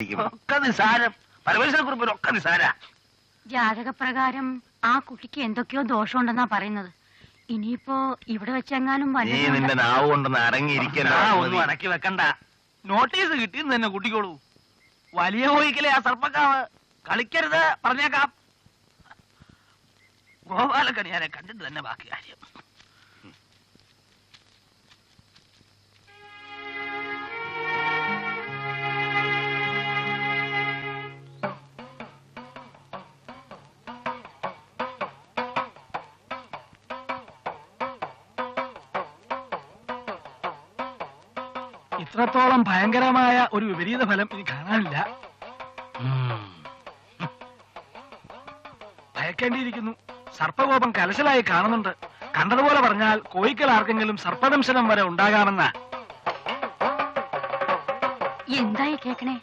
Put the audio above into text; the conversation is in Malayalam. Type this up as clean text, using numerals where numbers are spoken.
ഒക്കെ നിസാരം. പരമേശ്വര കുറിപ്പിനൊക്കെ നിസാര. ജാതകപ്രകാരം ആ കുട്ടിക്ക് എന്തൊക്കെയോ ദോഷമുണ്ടെന്നാ പറയുന്നത്. ഇനിയിപ്പോ ഇവിടെ വെച്ചെങ്ങാനും നിന്റെ നാവ് കൊണ്ടൊന്ന് അടങ്ങിയിരിക്കല്ല. ഒന്നും അടക്കി വെക്കണ്ട. നോട്ടീസ് കിട്ടിയെന്ന് തന്നെ കൂട്ടിക്കോളൂ. വലിയ കോയിക്കലെ ആ സർപ്പക്കാവ് കളിക്കരുത് പറഞ്ഞേക്കാം. ഗോപാലക്കണിയാരെ കണ്ടിട്ട് തന്നെ ബാക്കി കാര്യം. ഇത്രത്തോളം ഭയങ്കരമായ ഒരു വിപരീത ഫലം ഇനി കാണാനില്ല. ഭയക്കേണ്ടിയിരിക്കുന്നു. സർപ്പകോപം കലശലായി കാണുന്നുണ്ട്. കണ്ടതുപോലെ പറഞ്ഞാൽ കോയിക്കൽ ആർക്കെങ്കിലും സർപ്പദംശനം വരെ ഉണ്ടാകാമെന്ന. എന്തായി കേക്കണേ?